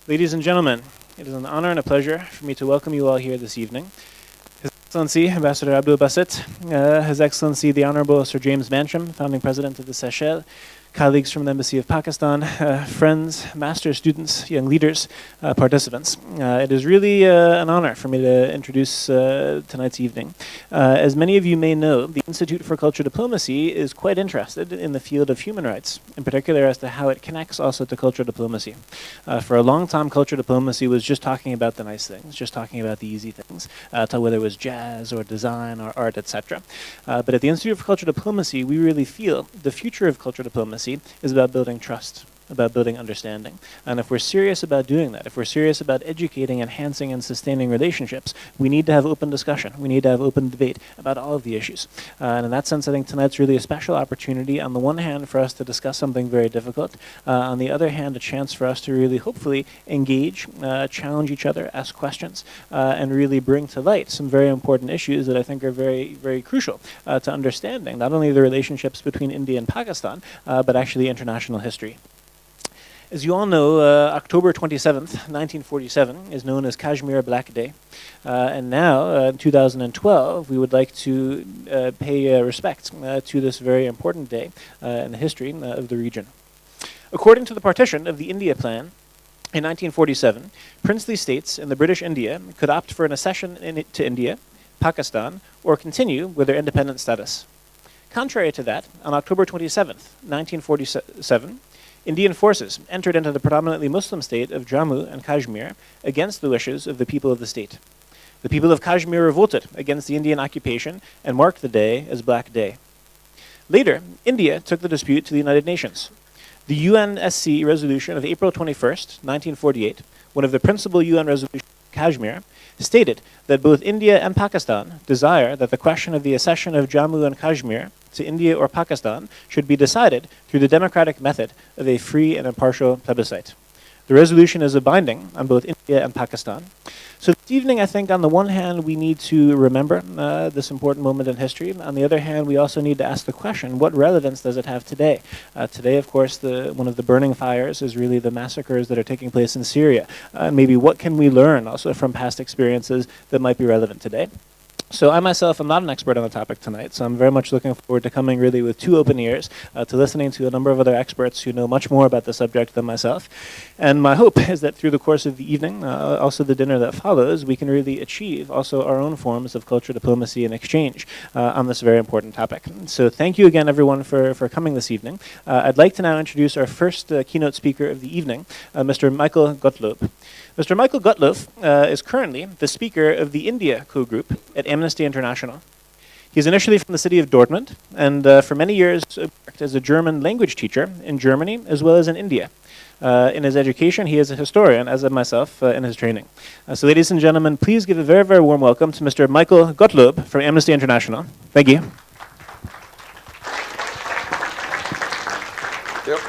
Ladies and gentlemen, it is an honor and a pleasure for me to welcome you all here this evening. His Excellency, Ambassador Abdul Basit, His Excellency, the Honorable Sir James Mancham, founding president of the Seychelles, colleagues from the Embassy of Pakistan, friends, master students, young leaders, participants. It is really an honor for me to introduce tonight's evening. As many of you may know, the Institute for Cultural Diplomacy is quite interested in the field of human rights, in particular as to how it connects also to cultural diplomacy. For a long time, cultural diplomacy was just talking about the nice things, just talking about the easy things, whether it was jazz or design or art, etc. But at the Institute for Cultural Diplomacy, we really feel the future of cultural diplomacy is about building trust, about building understanding. And if we're serious about doing that, if we're serious about educating, enhancing, and sustaining relationships, we need to have open discussion. We need to have open debate about all of the issues. And in that sense, I think tonight's really a special opportunity, on the one hand, for us to discuss something very difficult, on the other hand, a chance for us to really, hopefully, engage, challenge each other, ask questions, and really bring to light some very important issues that I think are very, very crucial to understanding not only the relationships between India and Pakistan, but actually international history. As you all know, October 27th, 1947 is known as Kashmir Black Day. And now, in 2012, we would like to pay respect to this very important day in the history of the region. According to the partition of the India Plan, in 1947, princely states in the British India could opt for an accession to India, Pakistan, or continue with their independent status. Contrary to that, on October 27th, 1947, Indian forces entered into the predominantly Muslim state of Jammu and Kashmir against the wishes of the people of the state. The people of Kashmir revolted against the Indian occupation and marked the day as Black Day. Later, India took the dispute to the United Nations. The UNSC resolution of April 21st, 1948, one of the principal UN resolutions of Kashmir, stated that both India and Pakistan desire that the question of the accession of Jammu and Kashmir to India or Pakistan should be decided through the democratic method of a free and impartial plebiscite. The resolution is a binding on both India and Pakistan. So this evening, I think on the one hand, we need to remember this important moment in history. On the other hand, we also need to ask the question, what relevance does it have today? Today, of course, one of the burning fires is really the massacres that are taking place in Syria. Maybe what can we learn also from past experiences that might be relevant today? So I myself am not an expert on the topic tonight, so I'm very much looking forward to coming really with two open ears, to listening to a number of other experts who know much more about the subject than myself. And my hope is that through the course of the evening, also the dinner that follows, we can really achieve also our own forms of cultural diplomacy and exchange on this very important topic. So thank you again, everyone, for coming this evening. I'd like to now introduce our first keynote speaker of the evening, Mr. Michael Gottlob. Mr. Michael Gottlob is currently the speaker of the India co-group at Amnesty International. He's initially from the city of Dortmund, and for many years worked as a German language teacher in Germany as well as in India. In his education, he is a historian, as am myself, in his training. So ladies and gentlemen, please give a very, very warm welcome to Mr. Michael Gottlob from Amnesty International. Thank you. Yep.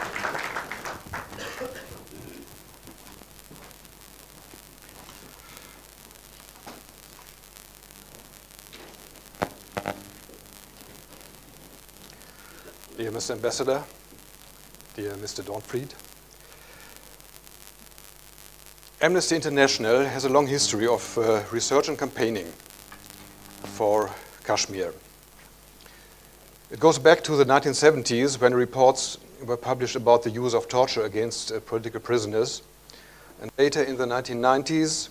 Dear Mr. Ambassador, dear Mr. Dornfried, Amnesty International has a long history of research and campaigning for Kashmir. It goes back to the 1970s when reports were published about the use of torture against political prisoners. And later in the 1990s,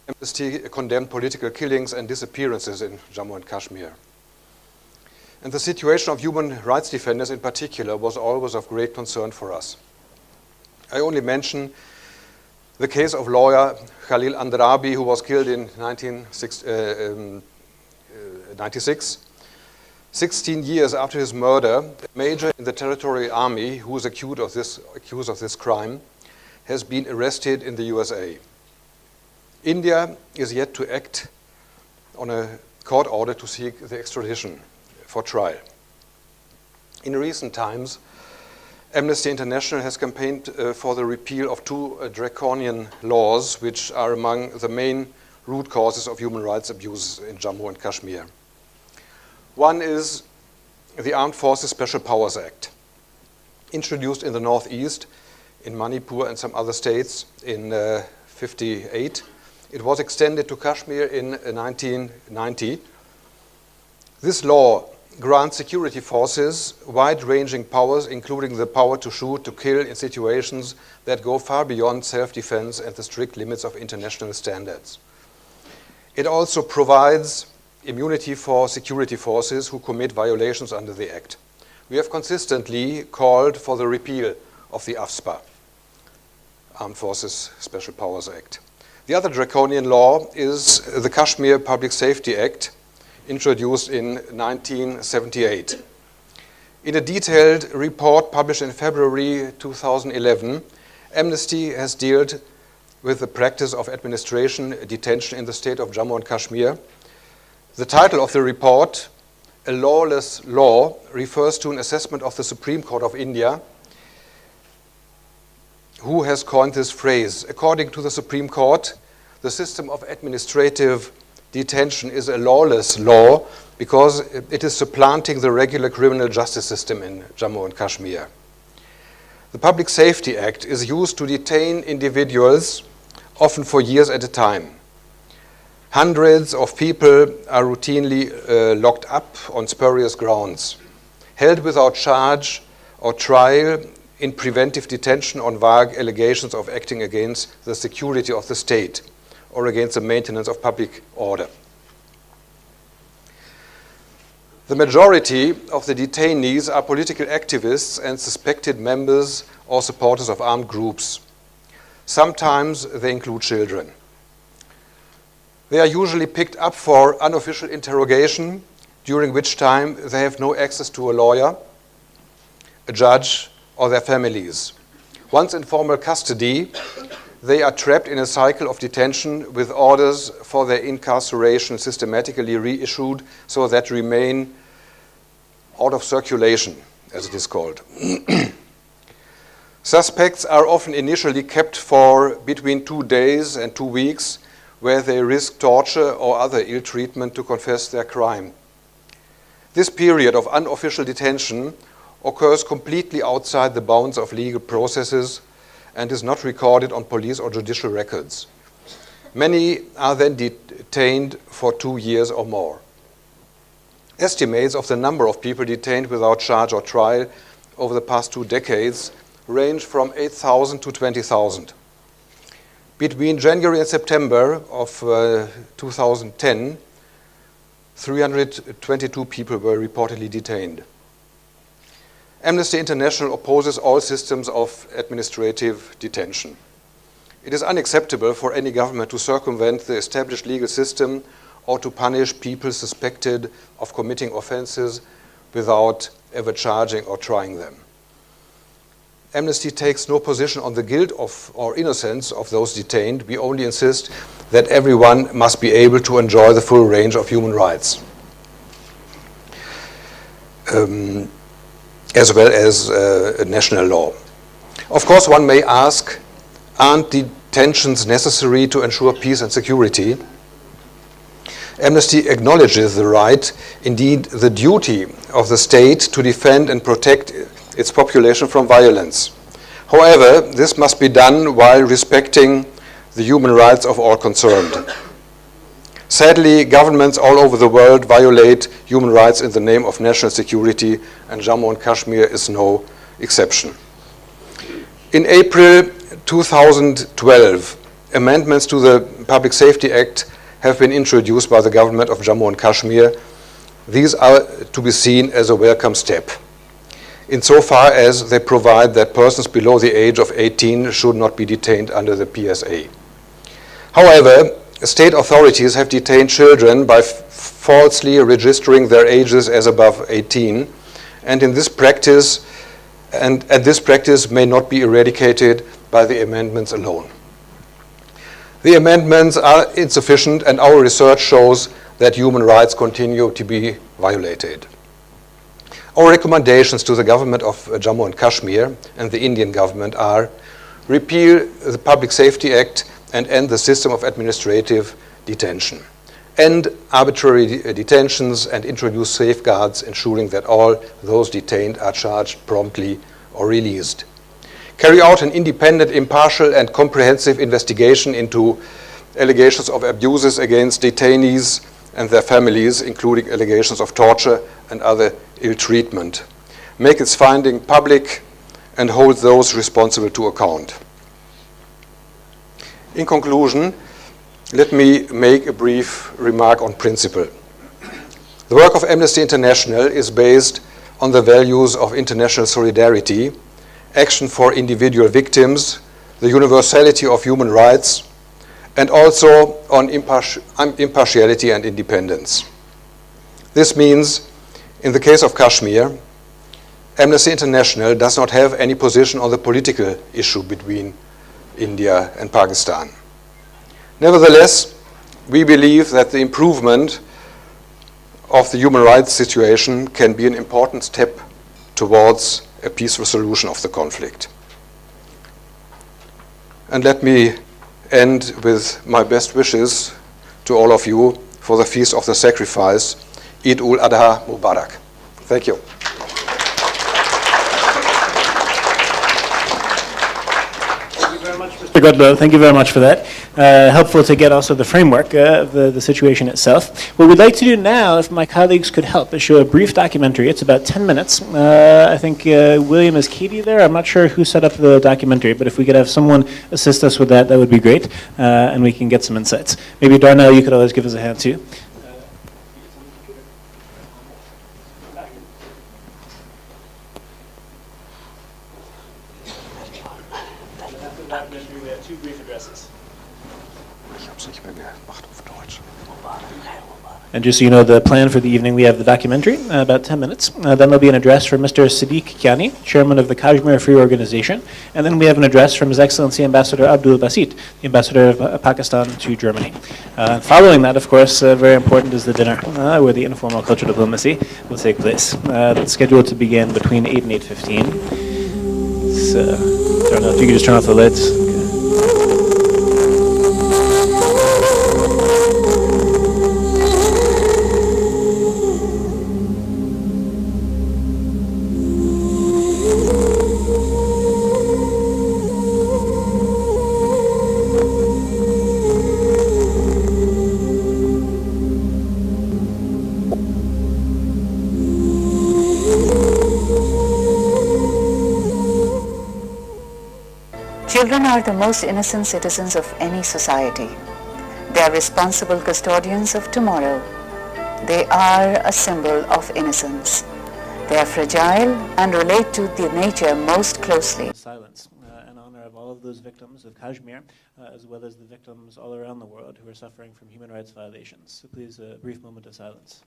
Amnesty condemned political killings and disappearances in Jammu and Kashmir. And the situation of human rights defenders in particular was always of great concern for us. I only mention the case of lawyer Khalil Andrabi, who was killed in 1996. 16 years after his murder, a major in the Territorial Army who is accused of this crime has been arrested in the USA. India is yet to act on a court order to seek the extradition for trial. In recent times, Amnesty International has campaigned for the repeal of two draconian laws which are among the main root causes of human rights abuse in Jammu and Kashmir. One is the Armed Forces Special Powers Act. Introduced in the Northeast in Manipur and some other states in 1958. It was extended to Kashmir in 1990. This law grants security forces wide-ranging powers, including the power to shoot, to kill in situations that go far beyond self-defense and the strict limits of international standards. It also provides immunity for security forces who commit violations under the Act. We have consistently called for the repeal of the AFSPA, Armed Forces Special Powers Act. The other draconian law is the Kashmir Public Safety Act, introduced in 1978. In a detailed report published in February 2011, Amnesty has dealt with the practice of administration detention in the state of Jammu and Kashmir. The title of the report, A Lawless Law, refers to an assessment of the Supreme Court of India, who has coined this phrase. According to the Supreme Court, the system of administrative detention is a lawless law because it is supplanting the regular criminal justice system in Jammu and Kashmir. The Public Safety Act is used to detain individuals, often for years at a time. Hundreds of people are routinely locked up on spurious grounds, held without charge or trial in preventive detention on vague allegations of acting against the security of the state or against the maintenance of public order. The majority of the detainees are political activists and suspected members or supporters of armed groups. Sometimes they include children. They are usually picked up for unofficial interrogation, during which time they have no access to a lawyer, a judge, or their families. Once in formal custody, they are trapped in a cycle of detention with orders for their incarceration systematically reissued so that remain out of circulation, as it is called. Suspects are often initially kept for between 2 days and 2 weeks, where they risk torture or other ill treatment to confess their crime. This period of unofficial detention occurs completely outside the bounds of legal processes and is not recorded on police or judicial records. Many are then detained for 2 years or more. Estimates of the number of people detained without charge or trial over the past 2 decades range from 8,000 to 20,000. Between January and September of 2010, 322 people were reportedly detained. Amnesty International opposes all systems of administrative detention. It is unacceptable for any government to circumvent the established legal system or to punish people suspected of committing offenses without ever charging or trying them. Amnesty takes no position on the guilt of or innocence of those detained. We only insist that everyone must be able to enjoy the full range of human rights, as well as national law. Of course, one may ask, aren't detentions necessary to ensure peace and security? Amnesty acknowledges the right, indeed the duty, of the state to defend and protect its population from violence. However, this must be done while respecting the human rights of all concerned. Sadly, governments all over the world violate human rights in the name of national security, and Jammu and Kashmir is no exception. In April 2012, amendments to the Public Safety Act have been introduced by the government of Jammu and Kashmir. These are to be seen as a welcome step, insofar as they provide that persons below the age of 18 should not be detained under the PSA. However, state authorities have detained children by falsely registering their ages as above 18, and this practice may not be eradicated by the amendments alone. The amendments are insufficient, and our research shows that human rights continue to be violated. Our recommendations to the government of Jammu and Kashmir and the Indian government are: repeal the Public Safety Act and end the system of administrative detention. End arbitrary detentions and introduce safeguards ensuring that all those detained are charged promptly or released. carry out an independent, impartial, and comprehensive investigation into allegations of abuses against detainees and their families, including allegations of torture and other ill treatment, make its finding public, and hold those responsible to account. In conclusion, let me make a brief remark on principle. The work of Amnesty International is based on the values of international solidarity, action for individual victims, the universality of human rights, and also on impartiality and independence. This means, in the case of Kashmir, Amnesty International does not have any position on the political issue between India and Pakistan. Nevertheless, we believe that the improvement of the human rights situation can be an important step towards a peaceful solution of the conflict. And let me end with my best wishes to all of you for the Feast of the Sacrifice. Eid ul-Adha Mubarak. Thank you. Mr. Godbow, thank you very much for that. Helpful to get also the framework of the situation itself. What we'd like to do now, if my colleagues could help, is show a brief documentary. It's about 10 minutes. I think William, is Katie there? I'm not sure who set up the documentary, but if we could have someone assist us with that, that would be great, and we can get some insights. Maybe Darnell, you could always give us a hand too. And just so you know, the plan for the evening, we have the documentary, about 10 minutes. Then there'll be an address from Mr. Siddiq Kiani, chairman of the Kashmir Free Organization. And then we have an address from His Excellency Ambassador Abdul Basit, the ambassador of Pakistan to Germany. Following that, of course, very important is the dinner, where the informal cultural diplomacy will take place. That's scheduled to begin between 8 and 8:15. So, I don't know if you could just turn off the lights. Children are the most innocent citizens of any society. They are responsible custodians of tomorrow. They are a symbol of innocence. They are fragile and relate to the nature most closely. Silence in honor of all of those victims of Kashmir, as well as the victims all around the world who are suffering from human rights violations. So please, a brief moment of silence.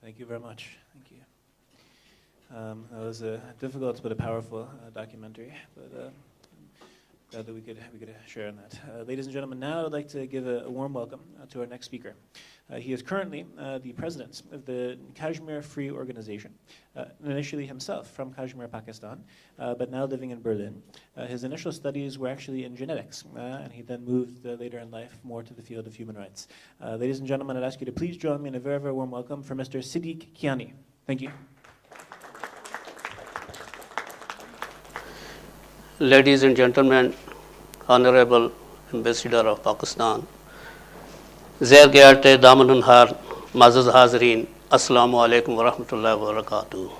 Thank you very much. Thank you. That was a difficult but a powerful documentary, but glad that we could share in that. Ladies and gentlemen, now I'd like to give a warm welcome to our next speaker. He is currently the president of the Kashmir Free Organization, initially himself from Kashmir, Pakistan, but now living in Berlin. His initial studies were actually in genetics, and he then moved later in life more to the field of human rights. Ladies and gentlemen, I'd ask you to please join me in a very, very warm welcome for Mr. Siddiq Kiani. Thank you. Ladies and gentlemen, Honorable Ambassador of Pakistan, Sehr geehrte Damen und Herren, Muazzaz Hazreen, Assalamu alaikum wa rahmatullahi wa barakatuh.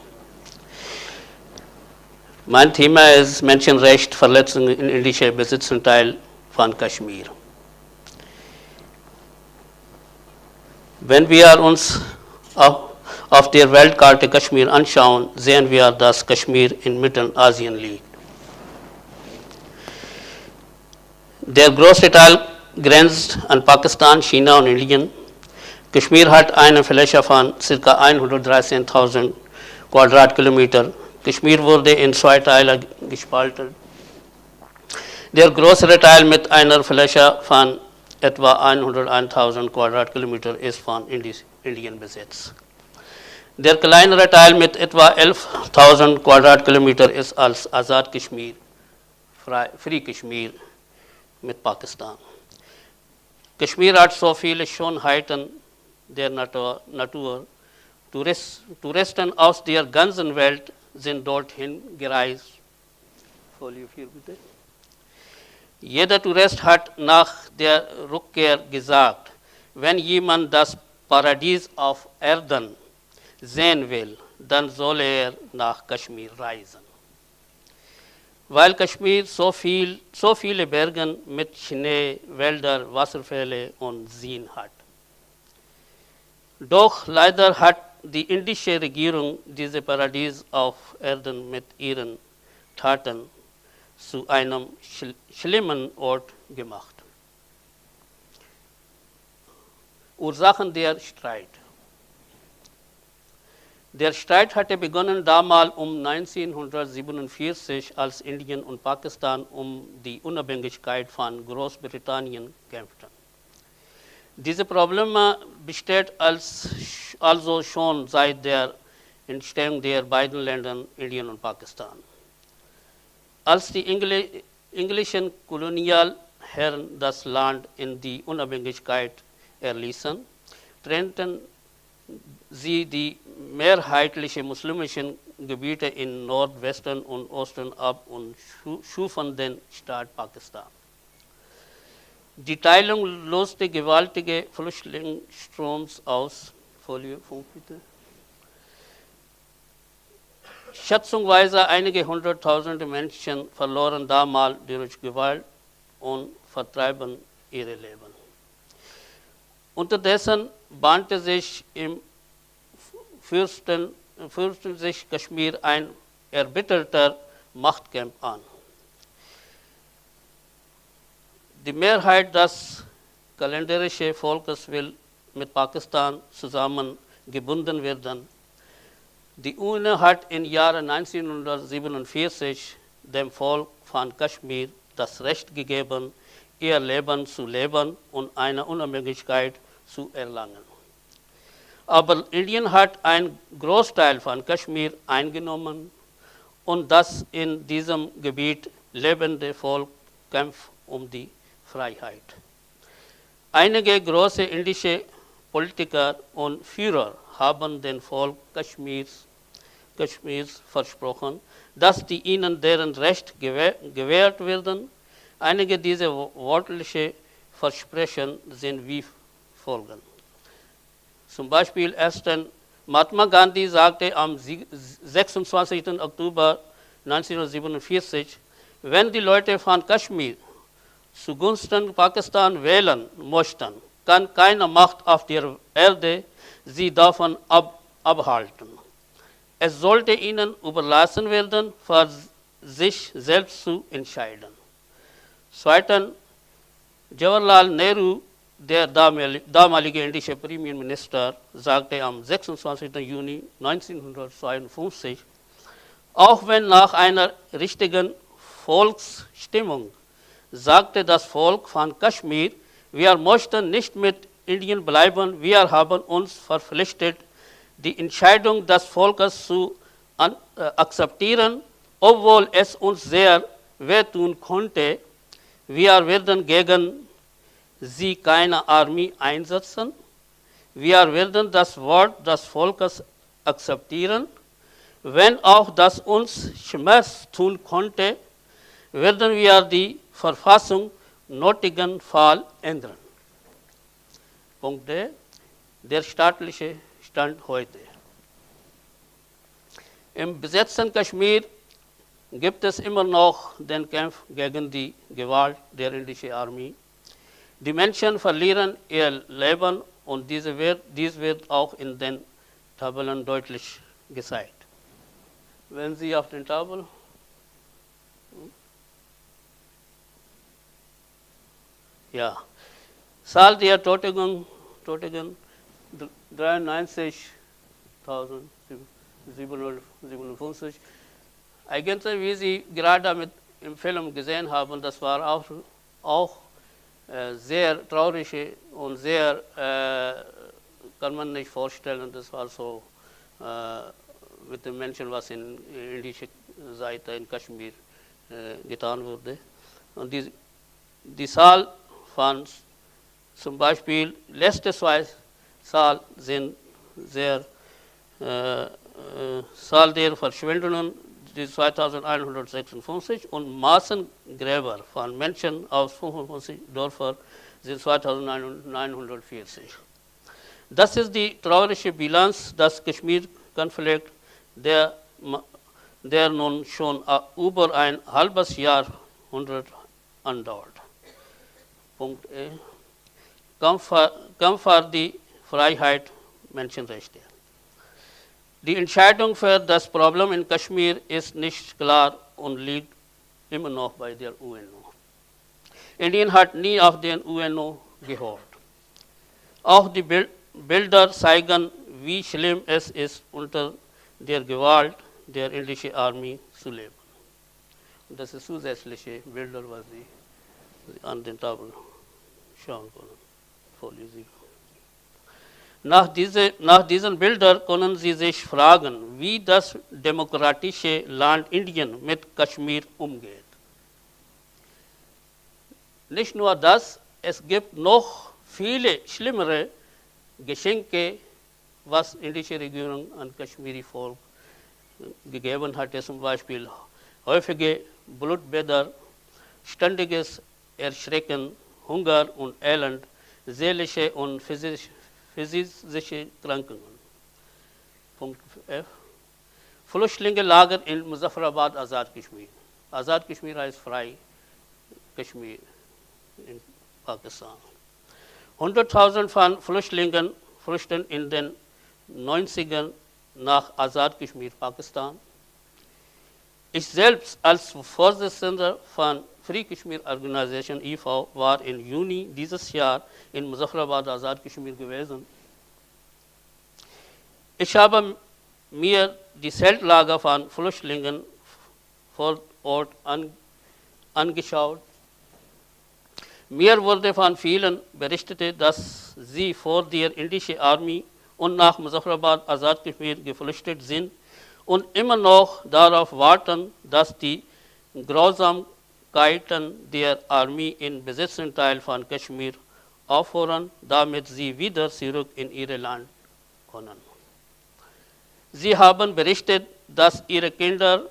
Mein Thema ist Menschenrecht, Verletzungen in indischer Besitzanteil von Kashmir. Wenn wir uns auf der Weltkarte Kaschmir anschauen, sehen wir, dass Kaschmir inmitten Asien liegt. Der größte Teil grenzt an Pakistan, China und Indien. Kaschmir hat eine Fläche von ca. 113.000 Quadratkilometer. Kaschmir wurde in zwei Teile gespalten. Der größere Teil mit einer Fläche von etwa 101.000 Quadratkilometer ist von Indien Besitz. Der kleinere Teil mit etwa 11.000 Quadratkilometer ist als Azad Kaschmir, Free Kaschmir mit Pakistan. Kaschmir hat so viele Schönheiten der Natur. Touristen aus der ganzen Welt sind dorthin gereist. Folie 4 bitte. Jeder Tourist hat nach der Rückkehr gesagt, wenn jemand das Paradies auf Erden sehen will, dann soll er nach Kaschmir reisen. Weil Kaschmir so viele Berge mit Schnee, Wälder, Wasserfälle und Seen hat. Doch leider hat die indische Regierung dieses Paradies auf Erden mit ihren Taten zu einem schlimmen Ort gemacht. Ursachen der Streit. Der Streit hatte begonnen damals um 1947, als Indien und Pakistan um die Unabhängigkeit von Großbritannien kämpften. Diese Probleme besteht also schon seit der Entstehung der beiden Länder Indien und Pakistan. Als die englischen Kolonialherren das Land in die Unabhängigkeit erließen, trennten sie die mehrheitlich muslimischen Gebiete in Nordwesten und Osten ab und schufen den Staat Pakistan. Die Teilung löste gewaltige Flüchtlingsstroms aus. Folie 5 bitte. Schätzungsweise einige hunderttausende Menschen verloren damals durch Gewalt und vertreiben ihre Leben. Unterdessen bahnte sich im Fürstensich Kaschmir ein erbitterter Machtkampf an. Die Mehrheit des kalendarischen Volkes will mit Pakistan zusammengebunden werden. Die UNO hat im Jahre 1947 dem Volk von Kaschmir das Recht gegeben, ihr Leben zu leben und eine Unabhängigkeit zu erlangen. Aber Indien hat einen Großteil von Kaschmir eingenommen und das in diesem Gebiet lebende Volk kämpft um die Freiheit. Einige große indische Politiker und Führer haben dem Volk Kaschmirs versprochen, dass ihnen deren Recht gewährt werden. Einige dieser wortlichen Versprechen sind wie folgen. Zum Beispiel Mahatma Gandhi sagte am 26. Oktober 1947, wenn die Leute von Kaschmir zugunsten Pakistan wählen möchten, kann keine Macht auf der Erde sie davon abhalten. Es sollte ihnen überlassen werden, für sich selbst zu entscheiden. Zweitens, Jawaharlal Nehru, der damalige indische Premierminister, sagte am 26. Juni 1952, auch wenn nach einer richtigen Volksstimmung sagte das Volk von Kaschmir, wir möchten nicht mit Indien bleiben, wir haben uns verpflichtet, die Entscheidung des Volkes zu akzeptieren, obwohl es uns sehr wehtun konnte. Wir werden gegen sie keine Armee einsetzen. Wir werden das Wort des Volkes akzeptieren. Wenn auch das uns Schmerz tun konnte, werden wir die Verfassung nötigen Fall ändern. Punkt D. Der staatliche Stand heute. Im besetzten Kaschmir gibt es immer noch den Kampf gegen die Gewalt der indischen Armee. Die Menschen verlieren ihr Leben Und dies wird auch in den Tabellen deutlich gezeigt. Wenn Sie auf den Tabel ja, Zahl der Toten 93.757. Eigentlich, wie Sie gerade mit im Film gesehen haben, das war auch sehr traurige und sehr, kann man nicht vorstellen, das war so mit den Menschen, was in indischer Seite in Kaschmir getan wurde. Und die Zahl von zum Beispiel letzte zwei Zahl sind sehr Zahl der Verschwendungen, die 2156 und Massengräber von Menschen aus 55 Dörfern sind 2940. Das ist die traurige Bilanz des Kaschmir-Konflikts, der nun schon über ein halbes Jahrhundert andauert. Punkt E. Kampf für die Freiheit, Menschenrechte. Die Entscheidung für das Problem in Kaschmir ist nicht klar und liegt immer noch bei der UNO. Indien hat nie auf den UNO gehört. Auch die Bilder zeigen, wie schlimm es ist, unter der Gewalt der indischen Armee zu leben. Und das sind zusätzliche Bilder, was Sie an den Tafeln schauen können. Folie 7. Nach diesen Bildern können Sie sich fragen, wie das demokratische Land Indien mit Kaschmir umgeht. Nicht nur das, es gibt noch viele schlimmere Geschenke, was indische Regierung an Kaschmiri Volk gegeben hatte, zum Beispiel häufige Blutbäder, ständiges Erschrecken, Hunger und Elend, seelische und physische Krankungen. Punkt F. Flüchtlingslager in Muzaffarabad, Azad Kashmir. Azad Kashmir heißt frei Kashmir in Pakistan. 100.000 von Flüchtlingen flüchten in den 90ern nach Azad Kashmir, Pakistan. Ich selbst als Vorsitzender von Free Kashmir Organisation e.V. war im Juni dieses Jahr in Muzaffarabad, Azad Kashmir gewesen. Ich habe mir die Zeltlager von Flüchtlingen vor Ort angeschaut. Mir wurde von vielen berichtet, dass sie vor der indischen Armee und nach Muzaffarabad, Azad Kashmir geflüchtet sind und immer noch darauf warten, dass die Grausamkeiten der Armee im besetzten Teil von Kaschmir aufhören, damit sie wieder zurück in ihr Land können. Sie haben berichtet, dass ihre Kinder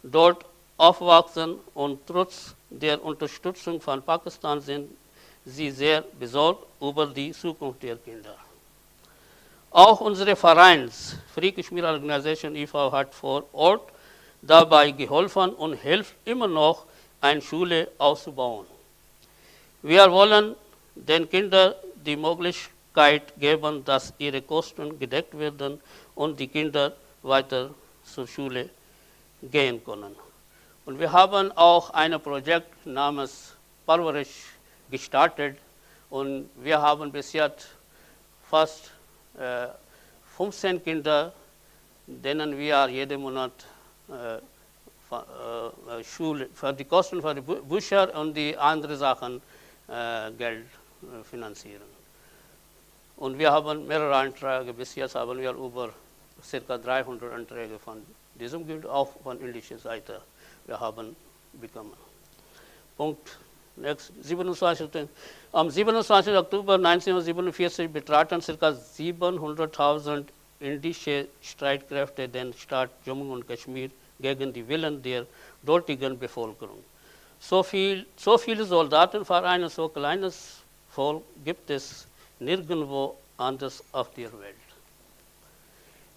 dort aufwachsen und trotz der Unterstützung von Pakistan sind sie sehr besorgt über die Zukunft der Kinder. Auch unsere Vereins Free Kashmir Organisation e.V. hat vor Ort dabei geholfen und hilft immer noch, eine Schule auszubauen. Wir wollen den Kindern die Möglichkeit geben, dass ihre Kosten gedeckt werden und die Kinder weiter zur Schule gehen können. Und wir haben auch ein Projekt namens Parvarish gestartet und wir haben bis jetzt fast 15 Kinder, denen wir jeden Monat Schule, für die Kosten für die Bücher und die anderen Sachen Geld finanzieren. Und wir haben mehrere Anträge, bis jetzt haben wir über ca. 300 Anträge von diesem Geld, auch von indischer Seite, wir haben bekommen. Punkt. Next, 27. Am 27. Oktober 1947 betraten ca. 700.000 indische Streitkräfte den Staat Jammu und Kaschmir gegen die Willen der dortigen Bevölkerung. So viele Soldaten für ein so kleines Volk gibt es nirgendwo anders auf der Welt.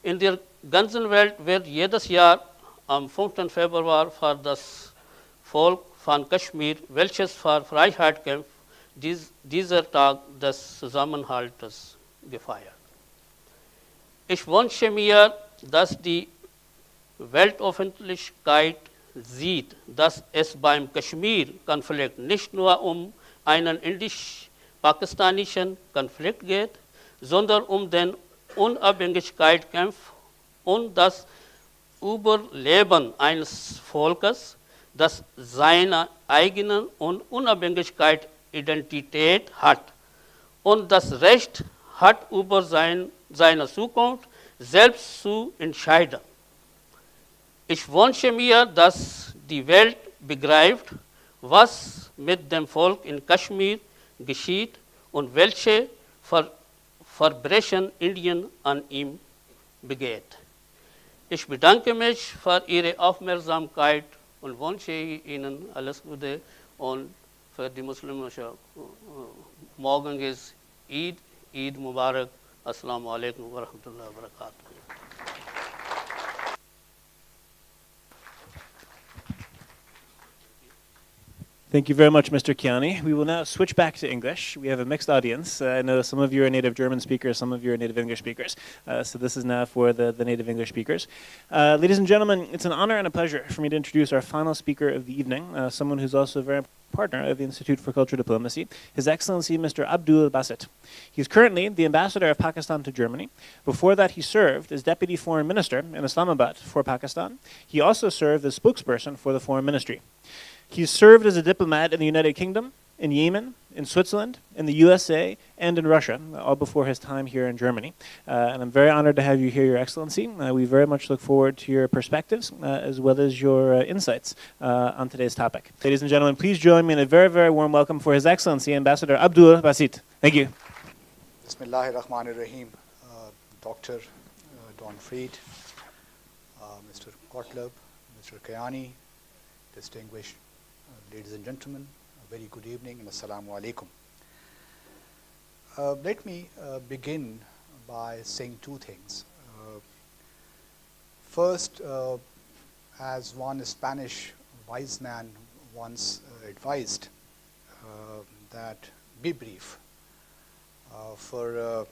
In der ganzen Welt wird jedes Jahr am 5. Februar für das Volk von Kaschmir, welches für Freiheit kämpft, dieser Tag des Zusammenhaltes gefeiert. Ich wünsche mir, dass die Weltöffentlichkeit sieht, dass es beim Kaschmir-Konflikt nicht nur um einen indisch-pakistanischen Konflikt geht, sondern um den Unabhängigkeitskampf und das Überleben eines Volkes, das seine eigene Unabhängigkeit-Identität hat und das Recht hat, über seine Zukunft selbst zu entscheiden. Ich wünsche mir, dass die Welt begreift, was mit dem Volk in Kaschmir geschieht und welche Verbrechen Indien an ihm begeht. Ich bedanke mich für Ihre Aufmerksamkeit und wünsche Ihnen alles Gute und für die muslimische Morgen ist Eid Mubarak. Assalamu alaikum wa rahmatullahi wa barakatuh. Thank you very much, Mr. Kiani. We will now switch back to English. We have a mixed audience. I know some of you are native German speakers, some of you are native English speakers. So this is now for the native English speakers. Ladies and gentlemen, it's an honor and a pleasure for me to introduce our final speaker of the evening, someone who's also a very important partner of the Institute for Cultural Diplomacy, His Excellency Mr. Abdul Basit. He's currently the ambassador of Pakistan to Germany. Before that, he served as Deputy Foreign Minister in Islamabad for Pakistan. He also served as spokesperson for the Foreign Ministry. He's served as a diplomat in the United Kingdom, in Yemen, in Switzerland, in the USA, and in Russia, all before his time here in Germany. And I'm very honored to have you here, Your Excellency. We very much look forward to your perspectives as well as your insights on today's topic. Ladies and gentlemen, please join me in a very, very warm welcome for His Excellency Ambassador Abdul Basit. Thank you. Bismillahirrahmanirrahim. Dr. Don Fried, Mr. Gottlieb, Mr. Kayani, distinguished ladies and gentlemen, a very good evening and assalamu alaikum. Let me begin by saying two things. First, as one Spanish wise man once advised, that be brief, for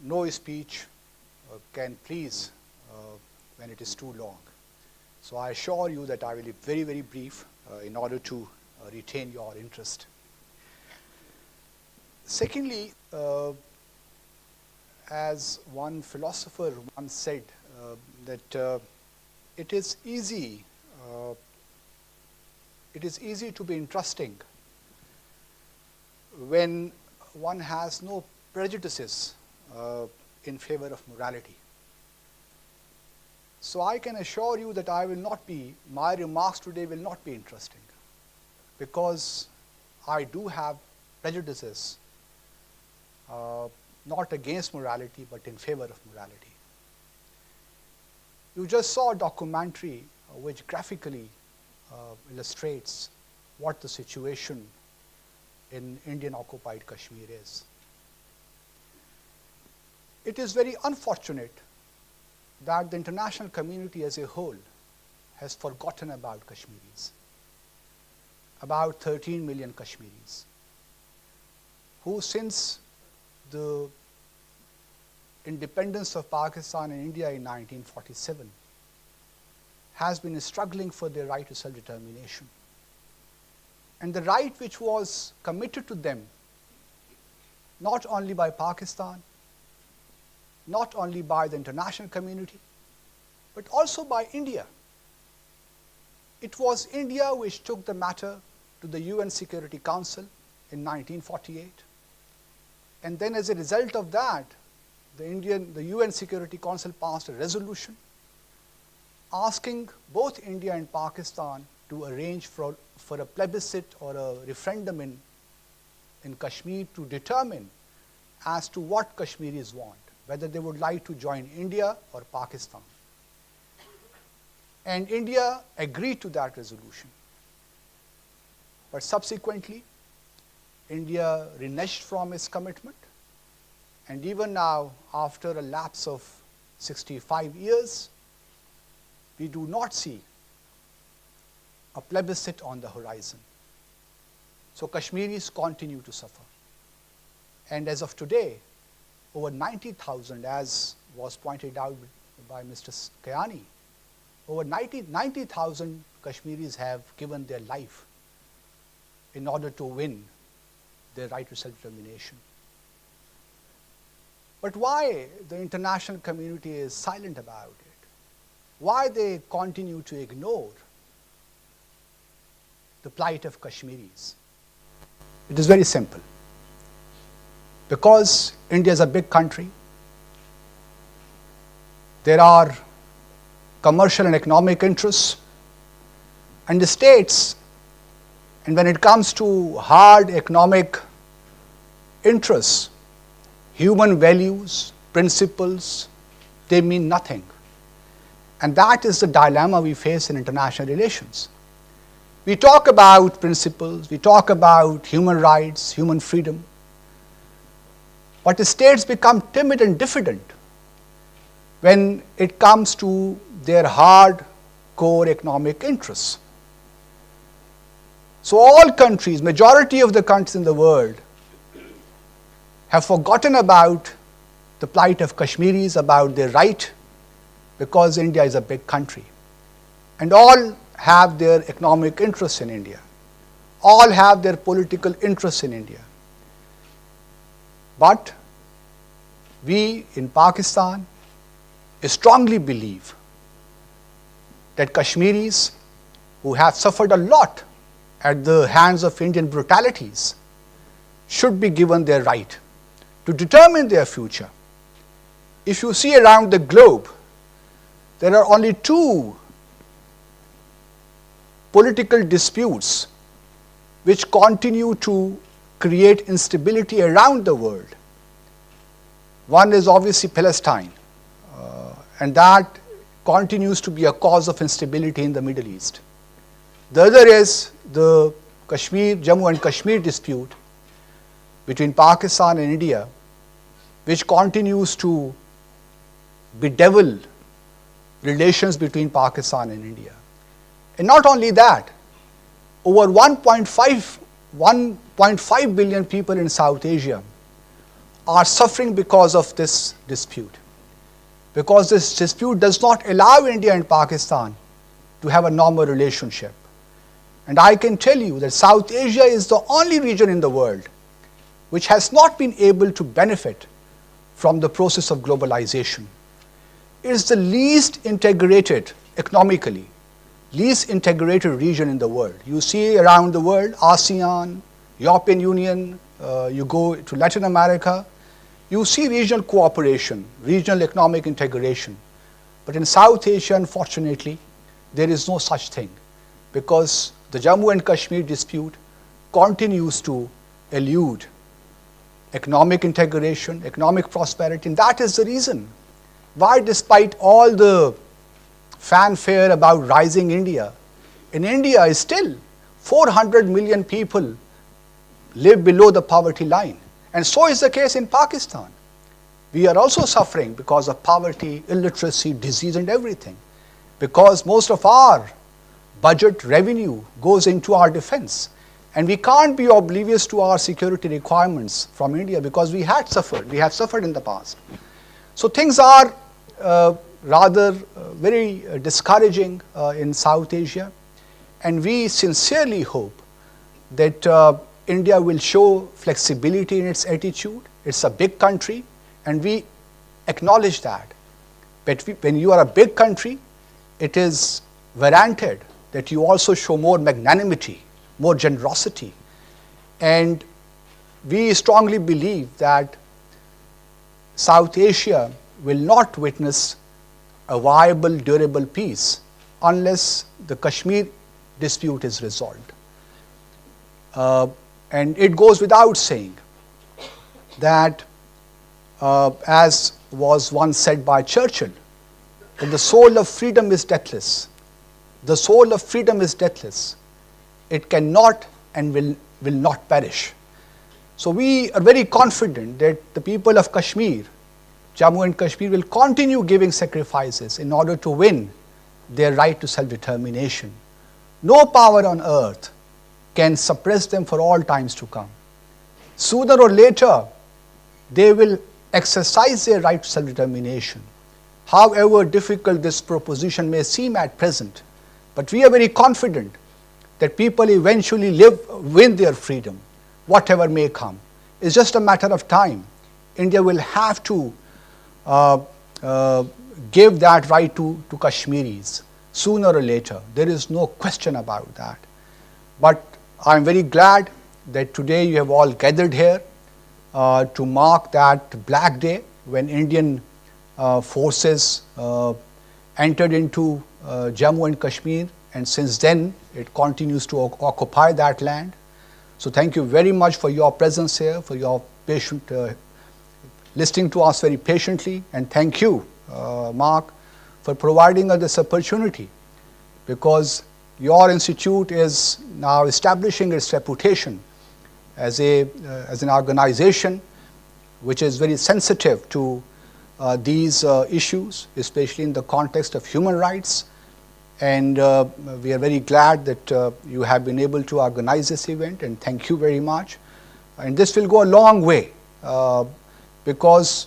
no speech can please when it is too long. So I assure you that I will be very, very brief in order to retain your interest. Secondly, as one philosopher once said, that it is easy to be interesting when one has no prejudices in favor of morality. So I can assure you that my remarks today will not be interesting, because I do have prejudices, not against morality, but in favor of morality. You just saw a documentary which graphically illustrates what the situation in Indian-occupied Kashmir is. It is very unfortunate that the international community as a whole has forgotten about Kashmiris, about 13 million Kashmiris, who since the independence of Pakistan and India in 1947 has been struggling for their right to self-determination. And the right which was committed to them not only by Pakistan, not only by the international community, but also by India. It was India which took the matter to the UN Security Council in 1948. And then as a result of that, the UN Security Council passed a resolution asking both India and Pakistan to arrange for a plebiscite or a referendum in Kashmir to determine as to what Kashmiris want, whether they would like to join India or Pakistan. And India agreed to that resolution. But subsequently, India reneged from its commitment. And even now, after a lapse of 65 years, we do not see a plebiscite on the horizon. So Kashmiris continue to suffer. And as of today, over 90,000, as was pointed out by Mr. Kayani, over 90,000 Kashmiris have given their life in order to win their right to self-determination. But why the international community is silent about it? Why they continue to ignore the plight of Kashmiris? It is very simple. Because India is a big country, there are commercial and economic interests, and the states, and when it comes to hard economic interests, human values, principles, they mean nothing. And that is the dilemma we face in international relations. We talk about principles, we talk about human rights, human freedom, but the states become timid and diffident when it comes to their hard core economic interests. So all countries, majority of the countries in the world, have forgotten about the plight of Kashmiris, about their right, because India is a big country. And all have their economic interests in India. All have their political interests in India. But we in Pakistan strongly believe that Kashmiris, who have suffered a lot at the hands of Indian brutalities, should be given their right to determine their future. If you see around the globe, there are only two political disputes which continue to create instability around the world. One is obviously Palestine, and that continues to be a cause of instability in the Middle East. The other is the Jammu and Kashmir dispute between Pakistan and India, which continues to bedevil relations between Pakistan and India. And not only that, over 1.5 billion people in South Asia are suffering because of this dispute. Because this dispute does not allow India and Pakistan to have a normal relationship. And I can tell you that South Asia is the only region in the world which has not been able to benefit from the process of globalization. It is the least integrated economically, least integrated region in the world. You see around the world, ASEAN, European Union, you go to Latin America, you see regional cooperation, regional economic integration. But in South Asia, unfortunately, there is no such thing, because the Jammu and Kashmir dispute continues to elude economic integration, economic prosperity, and that is the reason why, despite all the fanfare about rising India, in India still 400 million people live below the poverty line. And so is the case in Pakistan. We are also suffering because of poverty, illiteracy, disease and everything. Because most of our budget revenue goes into our defense. And we can't be oblivious to our security requirements from India, because we have suffered in the past. So things are rather very discouraging in South Asia. And we sincerely hope that India will show flexibility in its attitude. It's a big country, and we acknowledge that. But when you are a big country, it is warranted that you also show more magnanimity, more generosity. And we strongly believe that South Asia will not witness a viable, durable peace unless the Kashmir dispute is resolved. And it goes without saying that, as was once said by Churchill, that the soul of freedom is deathless. The soul of freedom is deathless. It cannot and will not perish. So we are very confident that the people of Kashmir, Jammu and Kashmir, will continue giving sacrifices in order to win their right to self-determination. No power on earth can suppress them for all times to come. Sooner or later, they will exercise their right to self-determination. However difficult this proposition may seem at present, but we are very confident that people eventually win their freedom, whatever may come. It's just a matter of time. India will have to give that right to Kashmiris sooner or later. There is no question about that. But I'm very glad that today you have all gathered here to mark that Black Day when Indian forces entered into Jammu and Kashmir, and since then it continues to occupy that land. So thank you very much for your presence here, for your patient listening to us very patiently, and thank you, Mark, for providing us this opportunity, because your institute is now establishing its reputation as an organization which is very sensitive to these issues, especially in the context of human rights. And we are very glad that you have been able to organize this event, and thank you very much. And this will go a long way because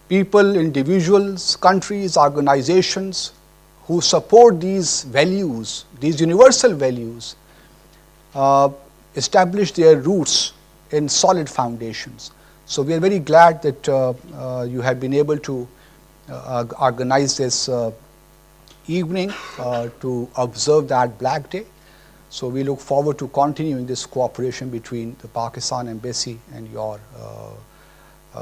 people, individuals, countries, organizations who support these values, these universal values, establish their roots in solid foundations. So we are very glad that you have been able to organize this evening to observe that Black Day. So we look forward to continuing this cooperation between the Pakistan Embassy and your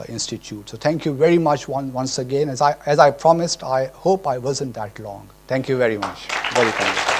institute. So thank you very much once again. As I promised, I hope I wasn't that long. Thank you very much. Very kind.